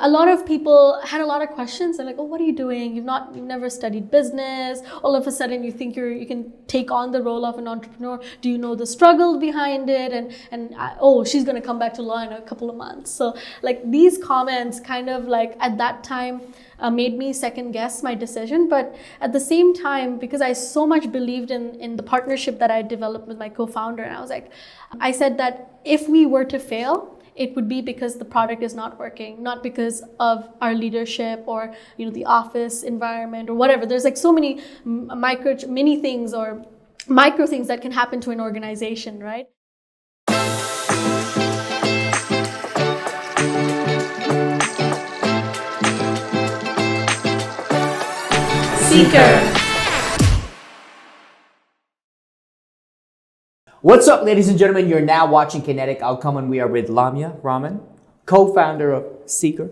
a lot of people had a lot of questions. They're like, oh, what are you doing? You've never studied business. All of a sudden you think you can take on the role of an entrepreneur. Do you know the struggle behind it? And oh, she's going to come back to law in a couple of months. So like these comments kind of like at that time made me second guess my decision. But at the same time, because I so much believed in the partnership that I developed with my co-founder, and I said that if we were to fail, it would be because the product is not working, not because of our leadership or the office environment or whatever. There's like so many mini things or micro things that can happen to an organization, right? Seekr. What's up, ladies and gentlemen? You're now watching Kinetic Outcome, and we are with Lamya Raman, co-founder of Seekr.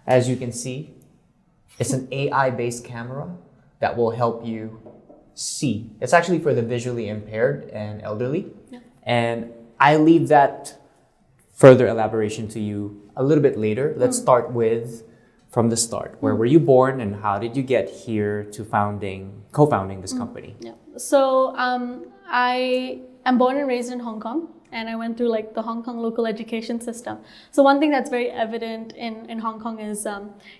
As you can see, it's an AI-based camera that will help you see. It's actually for the visually impaired and elderly. Yeah. And I leave that further elaboration to you a little bit later. Let's start from the start. Where were you born, and how did you get here to co-founding this company? Yeah. So I am born and raised in Hong Kong, and I went through like the Hong Kong local education system. So one thing that's very evident in Hong Kong is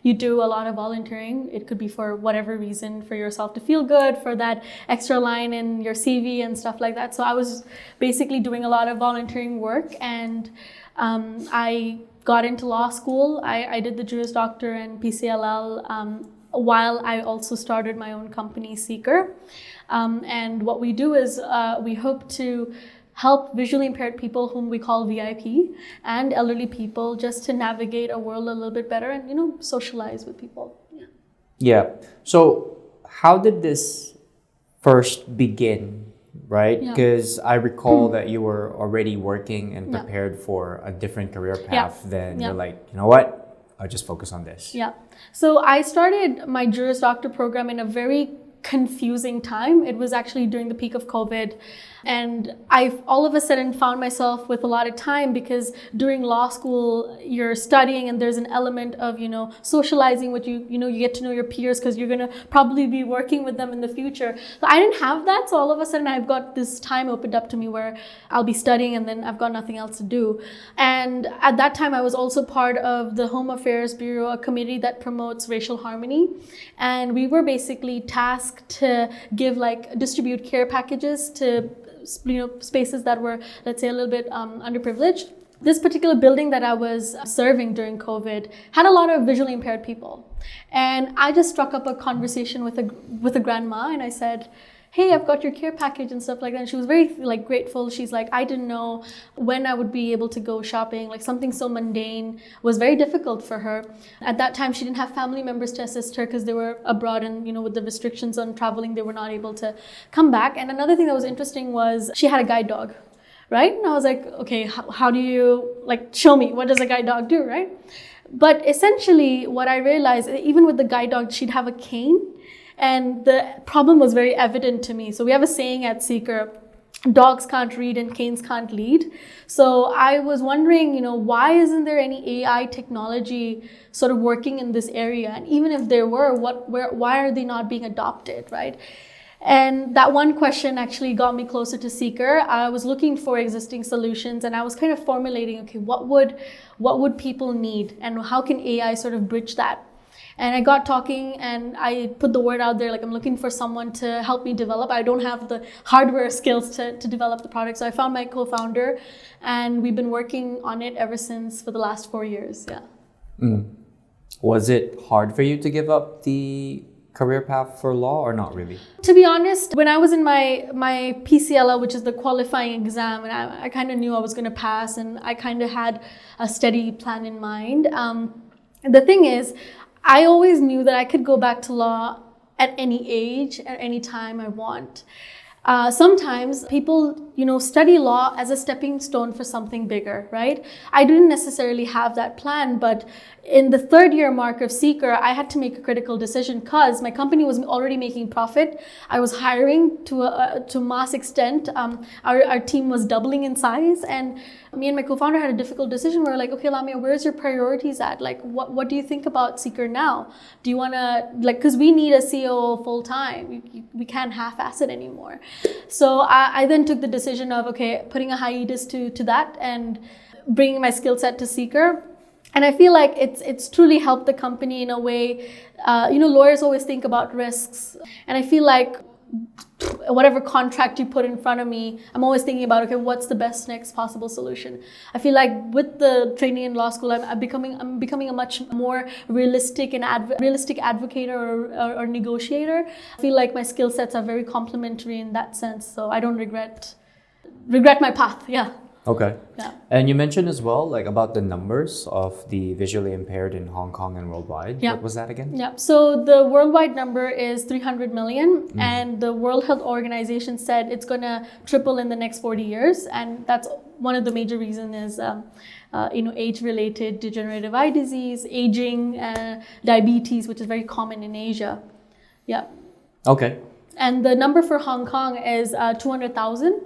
you do a lot of volunteering. It could be for whatever reason, for yourself to feel good, for that extra line in your CV and stuff like that. So I was basically doing a lot of volunteering work, and I got into law school. I did the Juris Doctor and PCLL while I also started my own company, Seekr. And what we do is we hope to help visually impaired people, whom we call VIP, and elderly people just to navigate a world a little bit better and, socialize with people. Yeah. Yeah. So how did this first begin, right? Because I recall that you were already working and prepared for a different career path. Then you're like, you know what? I'll just focus on this. Yeah. So I started my Juris Doctor program in a very confusing time. It was actually during the peak of COVID. And I've all of a sudden found myself with a lot of time, because during law school, you're studying and there's an element of, socializing with you get to know your peers because you're going to probably be working with them in the future. So I didn't have that. So all of a sudden I've got this time opened up to me where I'll be studying and then I've got nothing else to do. And at that time, I was also part of the Home Affairs Bureau, a committee that promotes racial harmony. And we were basically tasked to distribute care packages to spaces that were, let's say, a little bit underprivileged. This particular building that I was serving during COVID had a lot of visually impaired people. And I just struck up a conversation with a grandma, and I said, hey, I've got your care package and stuff like that. And she was very grateful. She's like, I didn't know when I would be able to go shopping. Something so mundane was very difficult for her. At that time, she didn't have family members to assist her because they were abroad, and with the restrictions on traveling, they were not able to come back. And another thing that was interesting was she had a guide dog, right? And I was like, okay, how do you show me, what does a guide dog do, right? But essentially what I realized, even with the guide dog, she'd have a cane. And the problem was very evident to me. So we have a saying at Seekr, dogs can't read and canes can't lead. So I was wondering, why isn't there any AI technology sort of working in this area? And even if there were, why are they not being adopted, right? And that one question actually got me closer to Seekr. I was looking for existing solutions, and I was kind of formulating, okay, what would people need, and how can AI sort of bridge that? And I got talking, and I put the word out there, I'm looking for someone to help me develop. I don't have the hardware skills to develop the product. So I found my co-founder, and we've been working on it ever since for the last 4 years. Yeah. Was it hard for you to give up the career path for law, or not really? To be honest, when I was in my PCLL, which is the qualifying exam, and I kind of knew I was going to pass, and I kind of had a steady plan in mind. The thing is, I always knew that I could go back to law at any age, at any time I want. sometimes people, study law as a stepping stone for something bigger, right? I didn't necessarily have that plan, but in the 3rd year mark of Seekr, I had to make a critical decision because my company was already making profit. I was hiring to mass extent. Our team was doubling in size, and me and my co-founder had a difficult decision. We were like, okay, Lamia, where's your priorities at? Like, what do you think about Seekr now? Do you want to, because we need a CEO full time. We can't half-ass it anymore. So I then took the decision of, okay, putting a hiatus to that and bringing my skill set to Seekr. And I feel like it's truly helped the company in a way. Lawyers always think about risks. And I feel like whatever contract you put in front of me, I'm always thinking about, okay, what's the best next possible solution? I feel like with the training in law school, I'm becoming a much more realistic advocate or negotiator. I feel like my skill sets are very complementary in that sense. So I don't regret my path. Yeah. Okay. Yeah. And you mentioned as well, like, about the numbers of the visually impaired in Hong Kong and worldwide. Yeah. What was that again? Yeah. So the worldwide number is 300 million, and the World Health Organization said it's going to triple in the next 40 years. And that's one of the major reasons is, age-related degenerative eye disease, aging, diabetes, which is very common in Asia. Yeah. Okay. And the number for Hong Kong is 200,000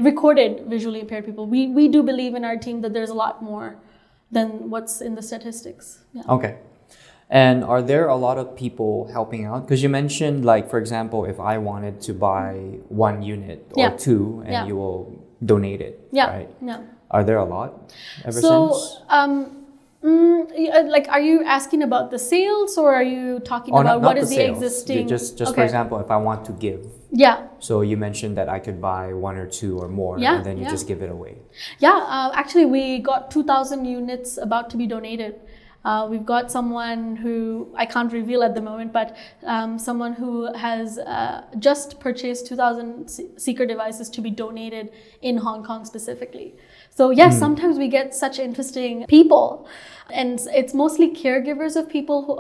recorded visually impaired people. We do believe in our team that there's a lot more than what's in the statistics. Yeah. Okay. And are there a lot of people helping out? Because you mentioned, like, for example, if I wanted to buy 1 unit or 2, and you will donate it, right? Yeah. Are there a lot ever since? Are you asking about the sales, or are you talking about what is the sales. existing? Just for example, if I want to give. Yeah. So you mentioned that I could buy 1 or 2 or more, and then you just give it away. Yeah. Actually, we got 2,000 units about to be donated. We've got someone who I can't reveal at the moment, but someone who has just purchased 2,000 Seekr devices to be donated in Hong Kong specifically. So yes, sometimes we get such interesting people, and it's mostly caregivers of people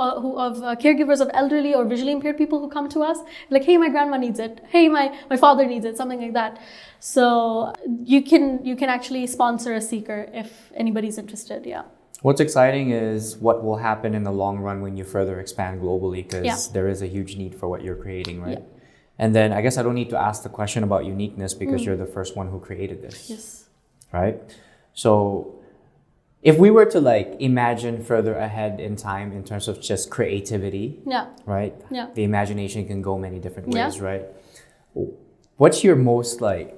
caregivers of elderly or visually impaired people who come to us. Like, hey, my grandma needs it. Hey, my father needs it. Something like that. So you can actually sponsor a Seekr if anybody's interested. Yeah. What's exciting is what will happen in the long run when you further expand globally, because there is a huge need for what you're creating, right? Yeah. And then I guess I don't need to ask the question about uniqueness, because you're the first one who created this. Yes. Right? So if we were to, like, imagine further ahead in time in terms of just creativity, right? Yeah. The imagination can go many different ways, right? What's your most, like,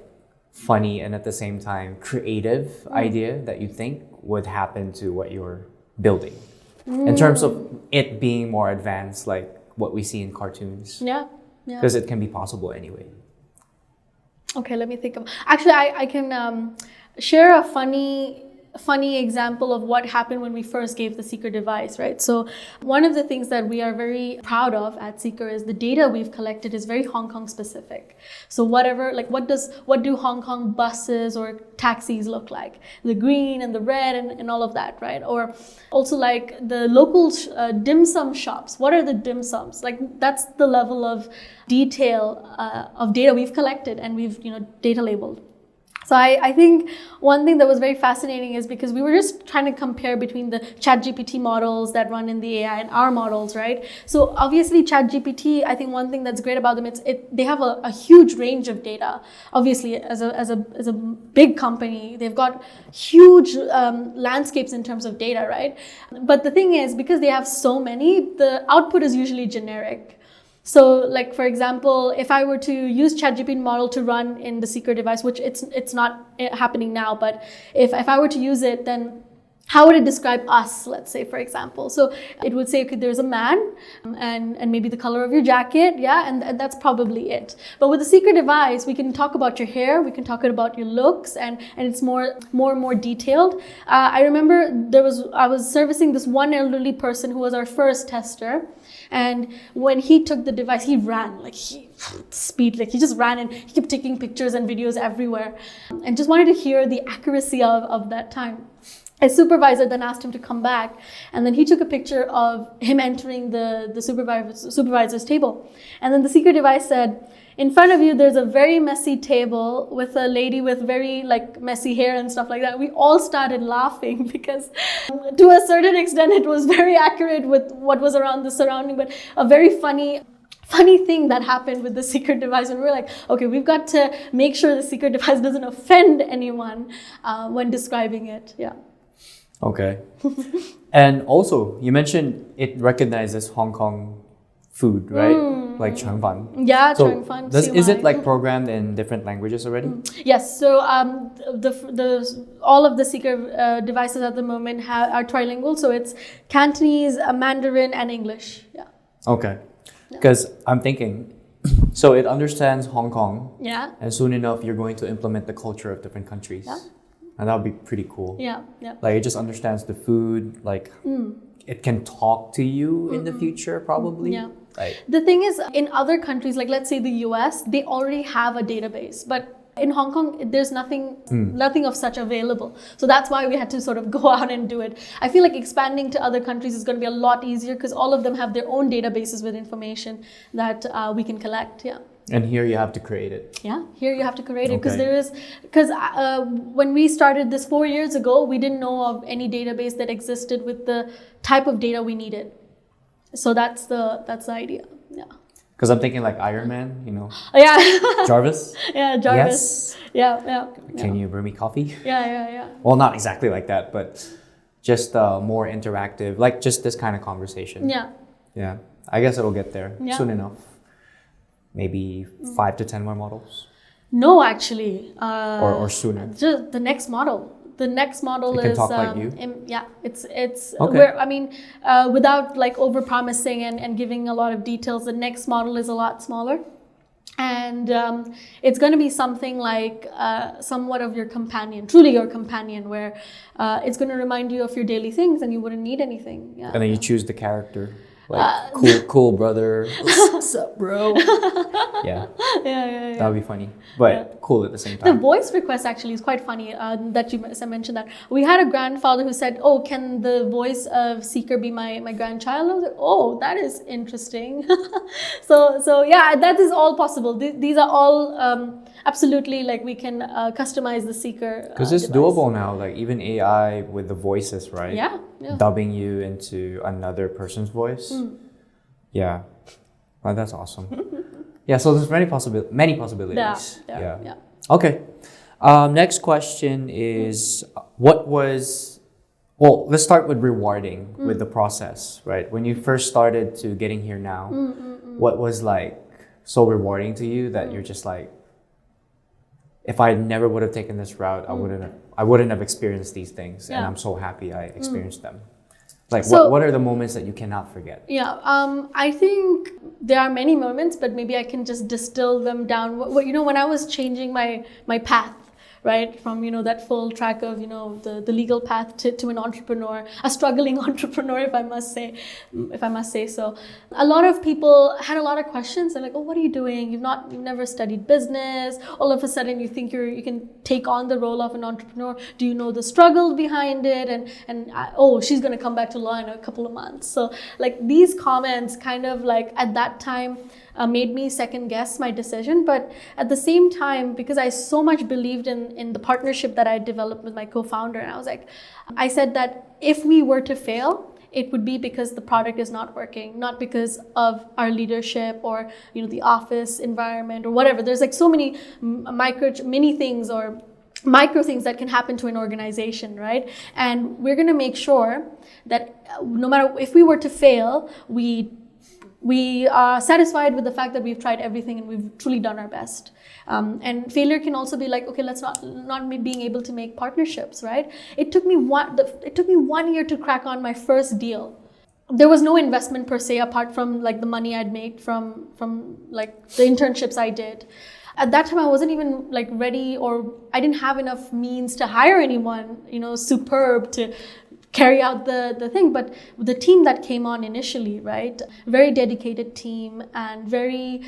funny and at the same time creative idea that you think would happen to what you're building in terms of it being more advanced, like what we see in cartoons? Yeah. Because it can be possible anyway. Okay, let me think of. Actually, I can share a funny example of what happened when we first gave the Seekr device, right? So one of the things that we are very proud of at Seekr is the data we've collected is very Hong Kong specific. So what do Hong Kong buses or taxis look like? The green and the red and all of that, right? Or also, like, the local dim sum shops. What are the dim sums? Like, that's the level of detail of data we've collected and we've data labeled. So I think one thing that was very fascinating is because we were just trying to compare between the ChatGPT models that run in the AI and our models, right? So obviously ChatGPT, I think one thing that's great about them, they have a huge range of data. Obviously, as a big company, they've got huge landscapes in terms of data, right? But the thing is, because they have so many, the output is usually generic. So, like, for example, if I were to use ChatGPT model to run in the Seekr device, which it's not happening now, but if I were to use it, then how would it describe us, let's say, for example? So it would say, okay, there's a man and maybe the color of your jacket, and that's probably it. But with the Seekr device, we can talk about your hair, we can talk about your looks, and it's more and more detailed. I remember I was servicing this one elderly person who was our first tester. And when he took the device, he ran, he just ran, and he kept taking pictures and videos everywhere and just wanted to hear the accuracy of that time. his supervisor then asked him to come back, and then he took a picture of him entering the supervisor's table. And then the secret device said, in front of you, there's a very messy table with a lady with very like messy hair and stuff like that. We all started laughing because to a certain extent, it was very accurate with what was around the surrounding, but a very funny thing that happened with the secret device. And we were like, okay, we've got to make sure the secret device doesn't offend anyone when describing it. Yeah. Okay. And also, you mentioned it recognizes Hong Kong food, right? Like 𝙤饭. Yeah, so 𝙤饭. Is it like programmed in different languages already? Yes. So all of the Seekr devices at the moment are trilingual. So it's Cantonese, Mandarin, and English. Yeah. Okay. Because I'm thinking, so it understands Hong Kong. Yeah. And soon enough, you're going to implement the culture of different countries. Yeah. And that would be pretty cool. Yeah. Yeah. Like it just understands the food. Like it can talk to you in the future, probably. Yeah. Like, the thing is, in other countries, like let's say the US, they already have a database, but in Hong Kong, there's nothing of such available. So that's why we had to sort of go out and do it. I feel like expanding to other countries is going to be a lot easier because all of them have their own databases with information that we can collect. Yeah. and here you have to create it. Yeah, here you have to create it because when we started this 4 years ago, we didn't know of any database that existed with the type of data we needed. So that's the idea. Yeah. Because I'm thinking like Iron Man, you know. Oh, yeah. Jarvis. Yeah, Jarvis. Yes. Yeah. Can you brew me coffee? Yeah. Well, not exactly like that, but just more interactive, like just this kind of conversation. Yeah. I guess it'll get there soon enough. Maybe 5 to 10 more models. No, actually. Or sooner. Just the next model. The next model it can talk like you? It's okay. where, I mean, without like over promising and giving a lot of details, the next model is a lot smaller. And it's going to be something like somewhat of your companion, truly your companion, where it's going to remind you of your daily things and you wouldn't need anything. Yeah. And then you choose the character. Like, cool brother. What's up, bro? Yeah. That would be funny, but cool at the same time. The voice request actually is quite funny that you mentioned that. We had a grandfather who said, "Oh, can the voice of Seekr be my grandchild?" I was like, "Oh, that is interesting." so yeah, that is all possible. These are all absolutely, like, we can customize the Seekr because it's device. doable now, like even AI with the voices, right? Yeah. Dubbing you into another person's voice. Yeah. Well, that's awesome. Yeah, so there's many possibilities. Yeah. Okay. Next question is, let's start with rewarding with the process, right? When you first started to getting here now, what was like so rewarding to you that you're just like, if I never would have taken this route, I wouldn't have experienced these things, and I'm so happy I experienced them. Like, what are the moments that you cannot forget? Yeah, I think there are many moments, but maybe I can just distill them down. When I was changing my path, right, from that full track of the legal path to an entrepreneur, a struggling entrepreneur, if I must say so. A lot of people had a lot of questions. They're like, "Oh, what are you doing? You've never studied business. All of a sudden, you think you can take on the role of an entrepreneur. Do you know the struggle behind it? And she's going to come back to law in a couple of months." So like these comments kind of like at that time made me second guess my decision. But at the same time, because I so much believed in the partnership that I developed with my co-founder, and I said that if we were to fail, it would be because the product is not working, not because of our leadership or the office environment or whatever. There's like so many mini things or micro things that can happen to an organization, right? And we're going to make sure that no matter if we were to fail, we are satisfied with the fact that we've tried everything and we've truly done our best. And failure can also be like, okay, let's not me being able to make partnerships, right? It took me 1 year to crack on my first deal. There was no investment per se apart from like the money I'd made from like the internships I did. At that time, I wasn't even like ready, or I didn't have enough means to hire anyone, superb to carry out the thing. But the team that came on initially, right, very dedicated team and very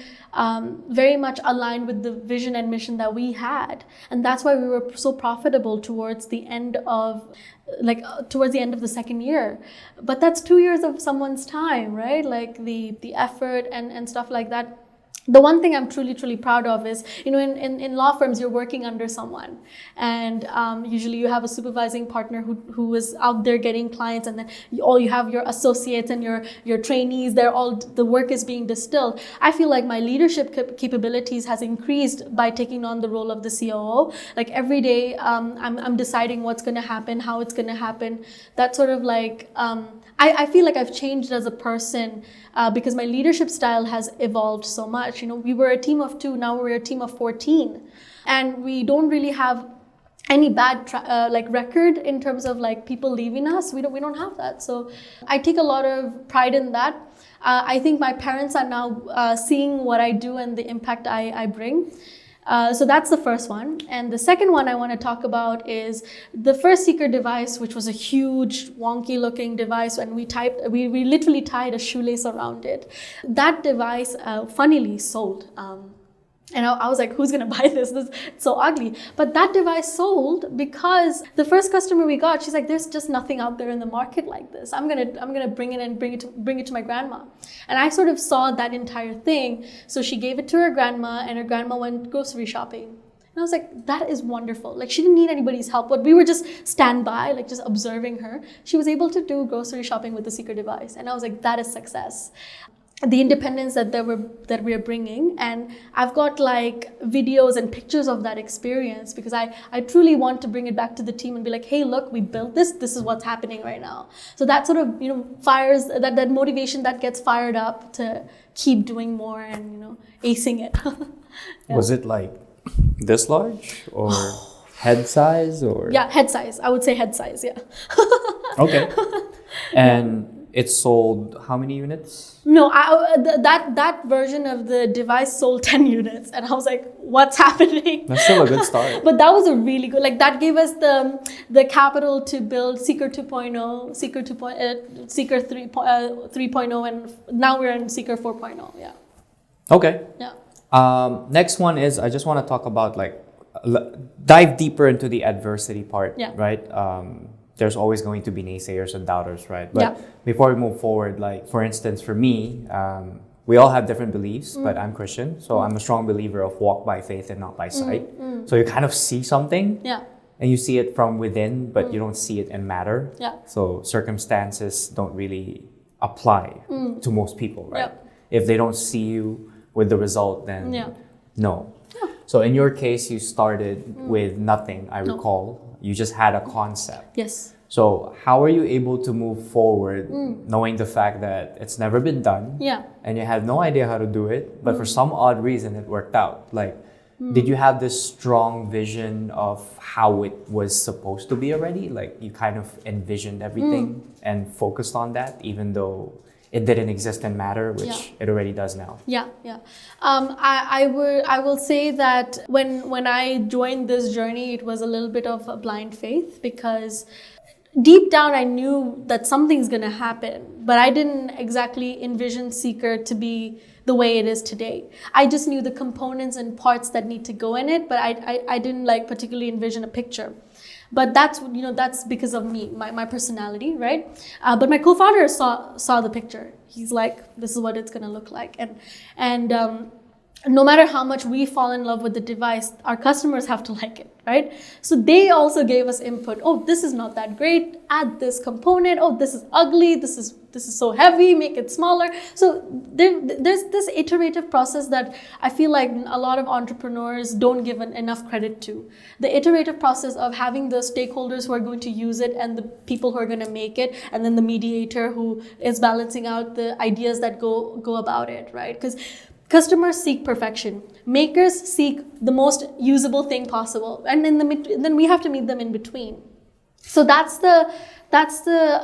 much aligned with the vision and mission that we had. And that's why we were so profitable towards the end of the second year. But that's 2 years of someone's time, right? Like the effort and stuff like that. The one thing I'm truly proud of is, in law firms, you're working under someone, and usually you have a supervising partner who is out there getting clients, and then you have your associates and your trainees. The work is being distilled. I feel like my leadership capabilities has increased by taking on the role of the COO. Like every day, I'm deciding what's going to happen, how it's going to happen. That sort of like I feel like I've changed as a person because my leadership style has evolved so much. We were a team of 2, now we're a team of 14. And we don't really have any bad record in terms of like people leaving us. We don't have that. So I take a lot of pride in that. I think my parents are now seeing what I do and the impact I bring. So that's the first one. And the second one I want to talk about is the first Seekr device, which was a huge wonky looking device, and we literally tied a shoelace around it. That device funnily sold. And I was like, who's gonna buy this? This it's so ugly. But that device sold because the first customer we got, she's like, there's just nothing out there in the market like this. I'm gonna bring it and bring it to my grandma. And I sort of saw that entire thing. So she gave it to her grandma, and her grandma went grocery shopping. And I was like, that is wonderful. Like, she didn't need anybody's help, but we were just stand by, like just observing her. She was able to do grocery shopping with the Seekr device. And I was like, that is success. The independence that we are bringing, and I've got like videos and pictures of that experience because I truly want to bring it back to the team and be like, hey, look, we built this is what's happening right now. So that sort of fires that motivation that gets fired up to keep doing more and acing it. Yeah. Was it like this large or head size or? Yeah, head size. I would say head size. Yeah. Okay. And it sold how many units? No, that version of the device sold 10 units. And I was like, what's happening? That's still a good start. But that was a really good, like that gave us the capital to build Seekr 2.0, Seekr 3.0, and now we're in Seekr 4.0, yeah. Okay. Yeah. Next one is, I just want to talk about dive deeper into the adversity part, yeah. Right? There's always going to be naysayers and doubters, right? But before we move forward, like for instance, for me, we all have different beliefs, but I'm Christian. So I'm a strong believer of walk by faith and not by sight. So you kind of see something and you see it from within, but you don't see it in matter. Yeah. So circumstances don't really apply to most people, right? If they don't see you with the result, then no. Yeah. So in your case, you started with nothing, I recall. You just had a concept. Yes. So how are you able to move forward knowing the fact that it's never been done? Yeah. And you had no idea how to do it, but for some odd reason it worked out. Like, did you have this strong vision of how it was supposed to be already? Like you kind of envisioned everything and focused on that, even though it didn't exist in matter, which it already does now. Yeah, yeah. I will say that when I joined this journey, it was a little bit of a blind faith because deep down I knew that something's gonna happen, but I didn't exactly envision Seekr to be the way it is today. I just knew the components and parts that need to go in it, but I didn't like particularly envision a picture. But that's because of me, my personality, right? But my co-founder saw the picture. He's like, this is what it's gonna look like. And no matter how much we fall in love with the device, our customers have to like it, right? So they also gave us input. Oh, this is not that great. Add this component. Oh, this is ugly. This is so heavy. Make it smaller. So there's this iterative process that I feel like a lot of entrepreneurs don't give enough credit to. The iterative process of having the stakeholders who are going to use it and the people who are going to make it, and then the mediator who is balancing out the ideas that go about it, right? Because customers seek perfection. Makers seek the most usable thing possible. And then we have to meet them in between. So that's that's the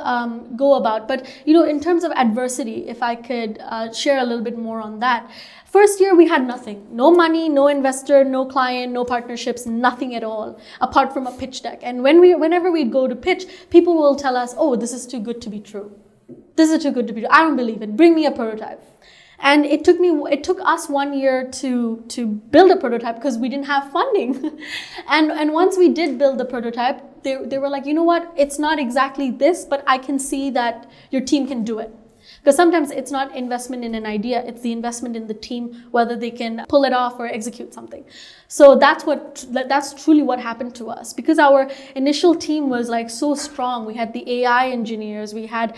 go about. But in terms of adversity, if I could share a little bit more on that. First year we had nothing, no money, no investor, no client, no partnerships, nothing at all, apart from a pitch deck. And whenever we go to pitch, people will tell us, oh, this is too good to be true. This is too good to be true. I don't believe it. Bring me a prototype. And it took us 1 year to build a prototype because we didn't have funding. and once we did build the prototype, they were like, you know what, it's not exactly this, but I can see that your team can do it. Because sometimes it's not investment in an idea, it's the investment in the team, whether they can pull it off or execute something. So that's truly what happened to us. Because our initial team was like so strong. We had the AI engineers, they had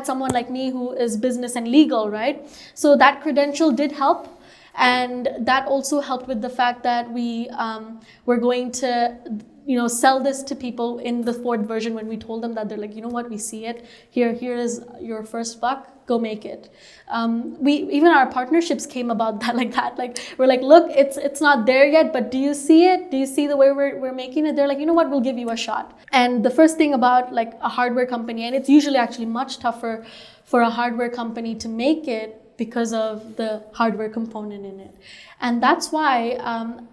someone like me who is business and legal, right? So that credential did help. And that also helped with the fact that we were going to sell this to people in the fourth version. When we told them that, they're like, you know what, we see it. Here is your first buck, go make it. Even our partnerships came about that like that. Like, we're like, look, it's not there yet, but do you see it? Do you see the way we're making it? They're like, you know what, we'll give you a shot. And the first thing about like a hardware company, and it's usually actually much tougher for a hardware company to make it because of the hardware component in it. And that's why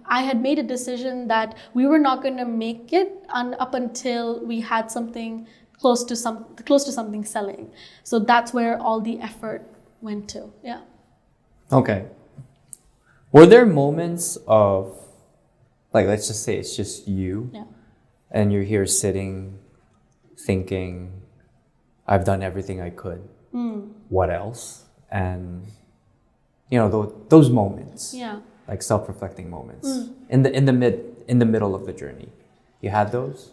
I had made a decision that we were not going to make it up until we had something close to something selling. So that's where all the effort went to. Yeah. Okay. Were there moments of, like, let's just say it's just you, and you're here sitting, thinking, I've done everything I could. What else? And those moments, like self-reflecting moments, in the middle of the journey, you had those,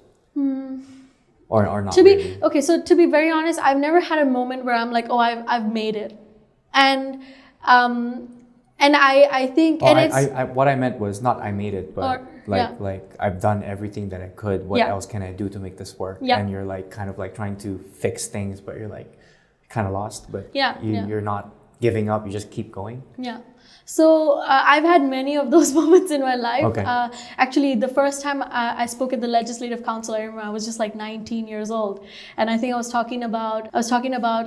or not? Okay, so to be very honest, I've never had a moment where I'm like, oh, I've made it, and I think, what I meant was not I made it, but like I've done everything that I could. What else can I do to make this work? And you're like kind of like trying to fix things, but you're like kind of lost, but you're not giving up, you just keep going. So I've had many of those moments in my life. Okay. Actually, the first time I spoke at the Legislative Council, I remember I was just like 19 years old, and I think I was talking about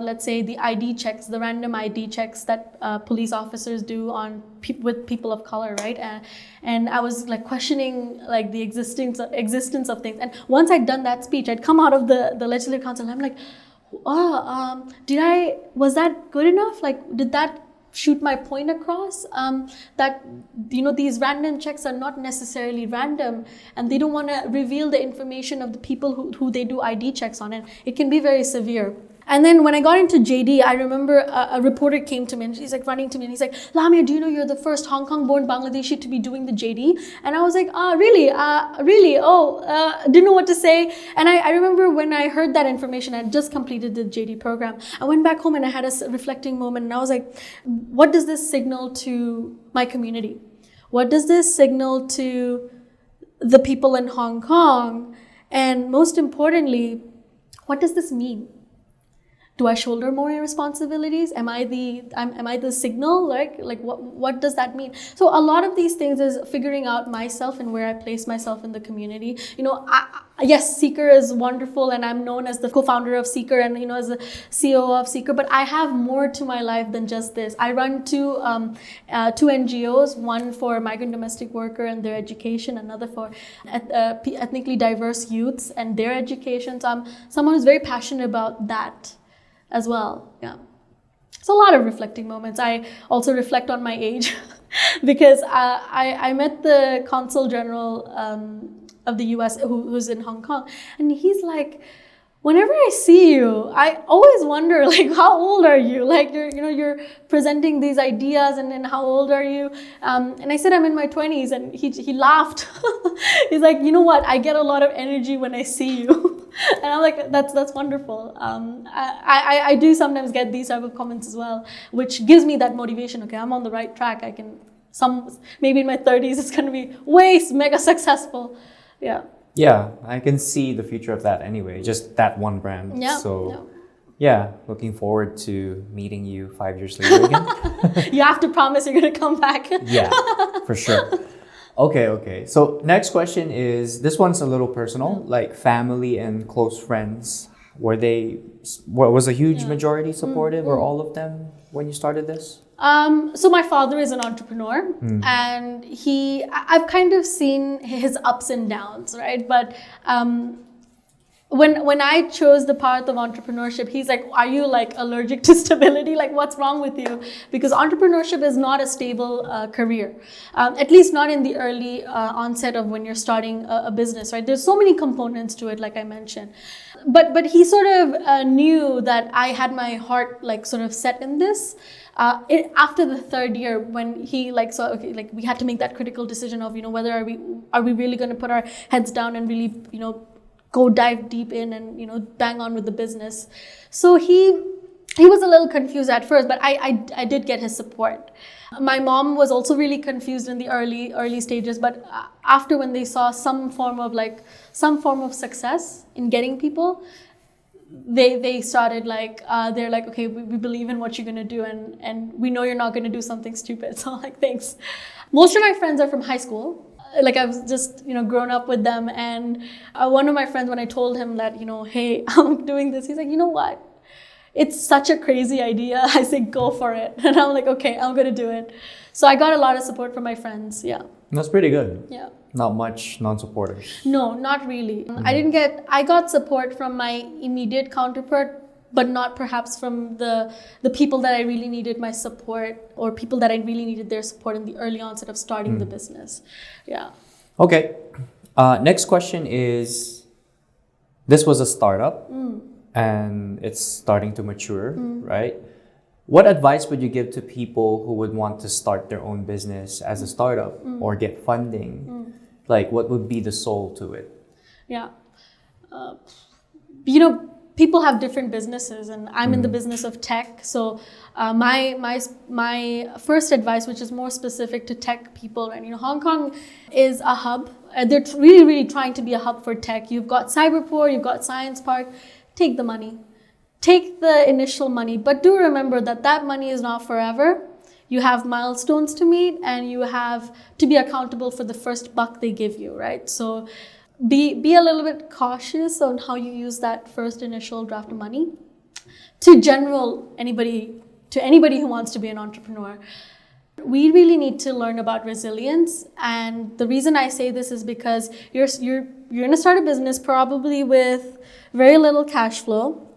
let's say the ID checks, the random ID checks that police officers do on with people of color, right? And I was like questioning like the existence of things. And once I'd done that speech, I'd come out of the Legislative Council, and I'm like, was that good enough? Like, did that shoot my point across? That, these random checks are not necessarily random, and they don't want to reveal the information of the people who they do ID checks on, and it can be very severe. And then when I got into JD, I remember a reporter came to me and he's like running to me and he's like, Lamia, do you know you're the first Hong Kong-born Bangladeshi to be doing the JD? And I was like, really? Didn't know what to say. And I remember when I heard that information, I had just completed the JD program. I went back home and I had a reflecting moment, and I was like, what does this signal to my community? What does this signal to the people in Hong Kong? And most importantly, what does this mean? Do I shoulder more responsibilities? Am I the signal? Like what does that mean? So a lot of these things is figuring out myself and where I place myself in the community. Yes, Seekr is wonderful, and I'm known as the co-founder of Seekr and as the CEO of Seekr. But I have more to my life than just this. I run two NGOs, one for migrant domestic worker and their education, another for ethnically diverse youths and their education. So I'm someone who's very passionate about that as well. It's a lot of reflecting moments. I also reflect on my age because I met the Consul General of the US who's in Hong Kong, and he's like, whenever I see you, I always wonder, like, how old are you? Like, you're presenting these ideas, and then how old are you? And I said, I'm in my 20s, and he laughed. He's like, you know what? I get a lot of energy when I see you. And I'm like, that's wonderful. I do sometimes get these type of comments as well, which gives me that motivation. Okay, I'm on the right track. Maybe in my 30s, it's going to be mega successful. Yeah, I can see the future of that anyway, just that one brand. Looking forward to meeting you 5 years later again. You have to promise you're going to come back. Yeah, for sure. Okay. So next question is, this one's a little personal, like family and close friends. Was a huge majority supportive or all of them when you started this? So my father is an entrepreneur, and I've kind of seen his ups and downs, right? But when I chose the path of entrepreneurship, he's like, are you like allergic to stability? Like, what's wrong with you? Because entrepreneurship is not a stable career, at least not in the early onset of when you're starting a business, right? There's so many components to it, like I mentioned. But he sort of knew that I had my heart like sort of set in this. After the third year, when he like saw, okay, like we had to make that critical decision of, whether are we really going to put our heads down and really, go dive deep in and, bang on with the business. So he was a little confused at first, but I did get his support. My mom was also really confused in the early stages, but after when they saw some form of success in getting people, they started like, they're like, okay, we believe in what you're gonna do, and we know you're not gonna do something stupid. So like, thanks. Most of my friends are from high school. Like I've just, grown up with them. And one of my friends, when I told him that, hey, I'm doing this, he's like, you know what? It's such a crazy idea. I say, go for it. And I'm like, okay, I'm going to do it. So I got a lot of support from my friends. Yeah. That's pretty good. Yeah. Not much non-supporters. No, not really. I got support from my immediate counterpart, but not perhaps from the people that I really needed my support, or people that I really needed their support in the early onset of starting the business. Yeah. Okay. Next question is, this was a startup and it's starting to mature, right? What advice would you give to people who would want to start their own business as a startup or get funding? Like, what would be the soul to it? Yeah. People have different businesses, and I'm in the business of tech. So my first advice, which is more specific to tech people, right? Hong Kong is a hub. They're really, really trying to be a hub for tech. You've got Cyberport, you've got Science Park. Take the money. Take the initial money, but do remember that money is not forever. You have milestones to meet, and you have to be accountable for the first buck they give you, right? So be a little bit cautious on how you use that first initial draft of money. To anybody who wants to be an entrepreneur, we really need to learn about resilience. And the reason I say this is because you're going to start a business probably with very little cash flow,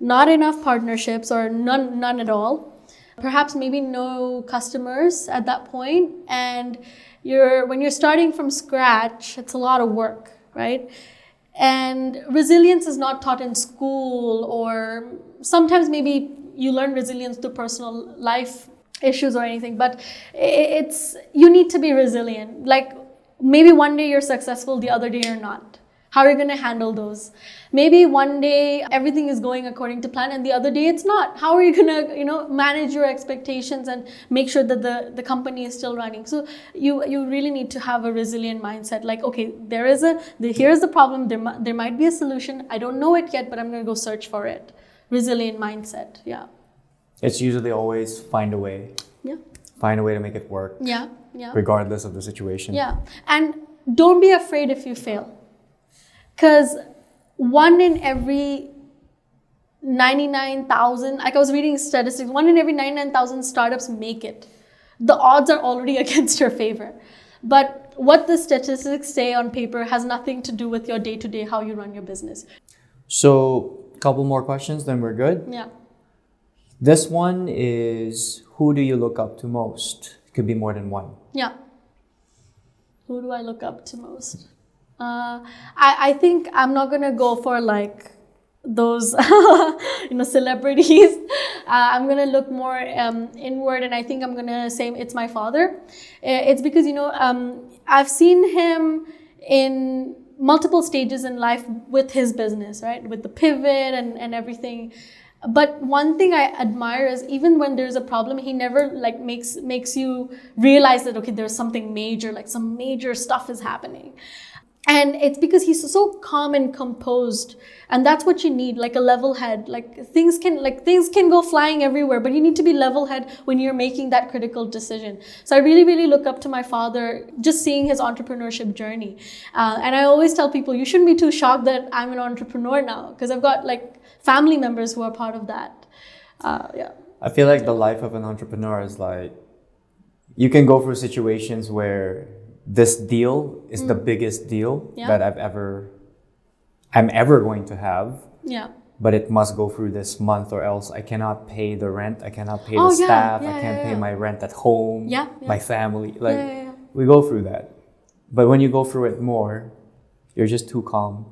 not enough partnerships, or none at all. Perhaps maybe no customers at that point. And when you're starting from scratch, it's a lot of work, right? And resilience is not taught in school, or sometimes maybe you learn resilience through personal life issues or anything, but you need to be resilient. Like maybe one day you're successful, the other day you're not. How are you going to handle those? Maybe one day everything is going according to plan, and the other day it's not. How are you going to, manage your expectations and make sure that the company is still running? So you really need to have a resilient mindset. Like, okay, here's the problem. There might be a solution. I don't know it yet, but I'm going to go search for it. Resilient mindset. Yeah. It's usually always find a way. Yeah. Find a way to make it work. Yeah. Regardless of the situation. Yeah. And don't be afraid if you fail. Because 1 in every 99,000, like I was reading statistics, 1 in every 99,000 startups make it. The odds are already against your favor. But what the statistics say on paper has nothing to do with your day-to-day, how you run your business. So, a couple more questions, then we're good. Yeah. This one is, who do you look up to most? It could be more than one. Yeah. Who do I look up to most? I think I'm not gonna go for like those celebrities. I'm gonna look more inward, and I think I'm gonna say it's my father. It's because I've seen him in multiple stages in life with his business, right? With the pivot and everything. But one thing I admire is even when there's a problem, he never like makes you realize that, okay, there's something major, like some major stuff is happening. And it's because he's so calm and composed. And that's what you need, like a level head. Things can go flying everywhere, but you need to be level head when you're making that critical decision. So I really, really look up to my father, just seeing his entrepreneurship journey. And I always tell people, you shouldn't be too shocked that I'm an entrepreneur now, because I've got like family members who are part of that. Yeah. I feel like the life of an entrepreneur is like, you can go through situations where this deal is the biggest deal that I'm ever going to have. Yeah. But it must go through this month, or else I cannot pay the rent. I cannot pay the staff. I can't pay my rent at home, my family. We go through that. But when you go through it more, you're just too calm.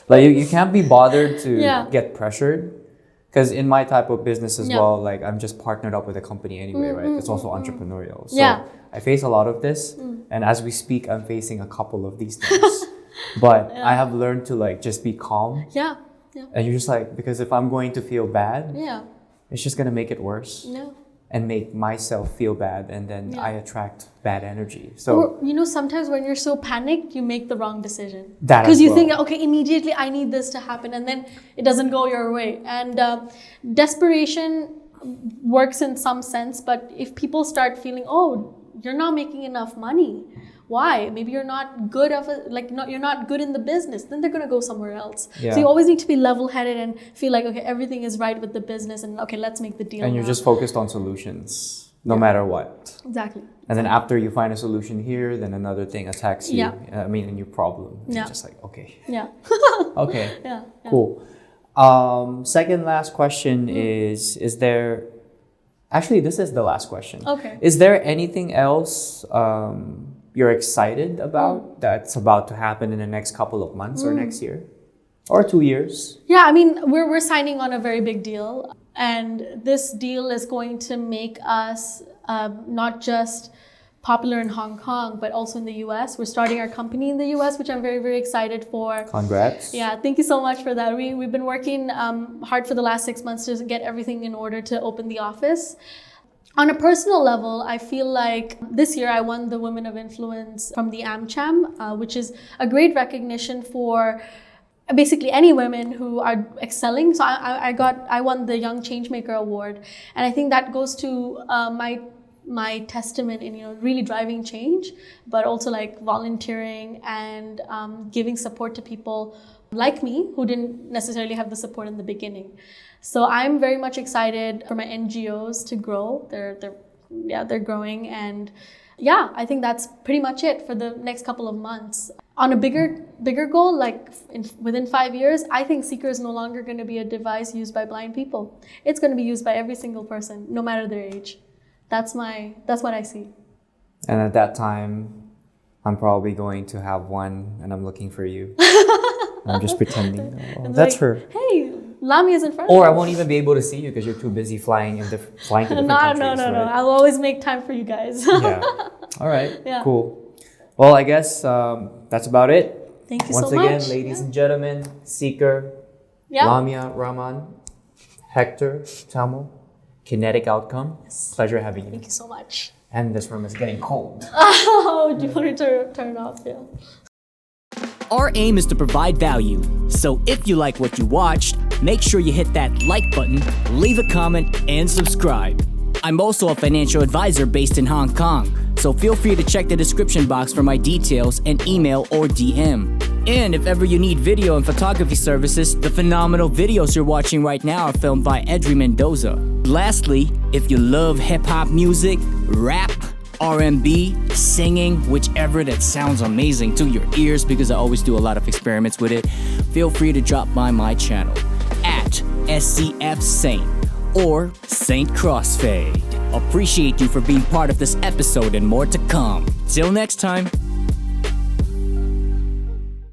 You can't be bothered to get pressured. Because in my type of business as well, like I'm just partnered up with a company anyway, right? It's also entrepreneurial. So I face a lot of this. And as we speak, I'm facing a couple of these things. But I have learned to like just be calm. Yeah. And you're just like, because if I'm going to feel bad, it's just going to make it worse. And make myself feel bad. And then I attract bad energy. So, or, sometimes when you're so panicked, you make the wrong decision. Because you think, okay, immediately I need this to happen. And then it doesn't go your way. And desperation works in some sense. But if people start feeling, oh, you're not making enough money. Why? Maybe you're not good you're not good in the business. Then they're going to go somewhere else. So you always need to be level-headed and feel like, okay, everything is right with the business, and okay, let's make the deal. And you're just focused on solutions, no matter what. Exactly. And then after you find a solution here, then another thing attacks you. A new problem. You're just like, okay. Okay. Cool. Second last question is there... Actually, this is the last question. Okay. Is there anything else you're excited about that's about to happen in the next couple of months or next year or 2 years? Yeah, I mean, we're signing on a very big deal, and this deal is going to make us not just popular in Hong Kong, but also in the US. We're starting our company in the US, which I'm very, very excited for. Congrats. Yeah, thank you so much for that. We've been working hard for the last 6 months to get everything in order to open the office. On a personal level, I feel like this year I won the Women of Influence from the AmCham, which is a great recognition for basically any women who are excelling. So I won the Young Changemaker Award, and I think that goes to my testament in really driving change, but also like volunteering and giving support to people like me who didn't necessarily have the support in the beginning. So I'm very much excited for my NGOs to grow. They're growing, and I think that's pretty much it for the next couple of months. On a bigger goal, within 5 years, I think Seekr is no longer going to be a device used by blind people. It's going to be used by every single person, no matter their age. That's what I see. And at that time, I'm probably going to have one, and I'm looking for you. I'm just pretending. Oh, that's her. Hey, Lami is in front. Or I won't even be able to see you because you're too busy flying to different countries. No. Right? I'll always make time for you guys. All right. Cool. Well, I guess that's about it. Thank you Once so much. again, ladies and gentlemen, Seekr, Lamia, Rahman, Hector, Tamil, Kinetic Outcome. Yes. Pleasure having you. Thank you so much. And this room is getting cold. Oh, do you want to turn it off? Yeah. Our aim is to provide value, so if you like what you watched, make sure you hit that like button, leave a comment, and subscribe. I'm also a financial advisor based in Hong Kong, so feel free to check the description box for my details and email or DM. And if ever you need video and photography services, the phenomenal videos you're watching right now are filmed by Edry Mendoza. Lastly, if you love hip-hop music, rap, R&B, singing, whichever that sounds amazing to your ears, because I always do a lot of experiments with it, feel free to drop by my channel at SCF Saint or Saint Crossfade. Appreciate you for being part of this episode and more to come. Till next time.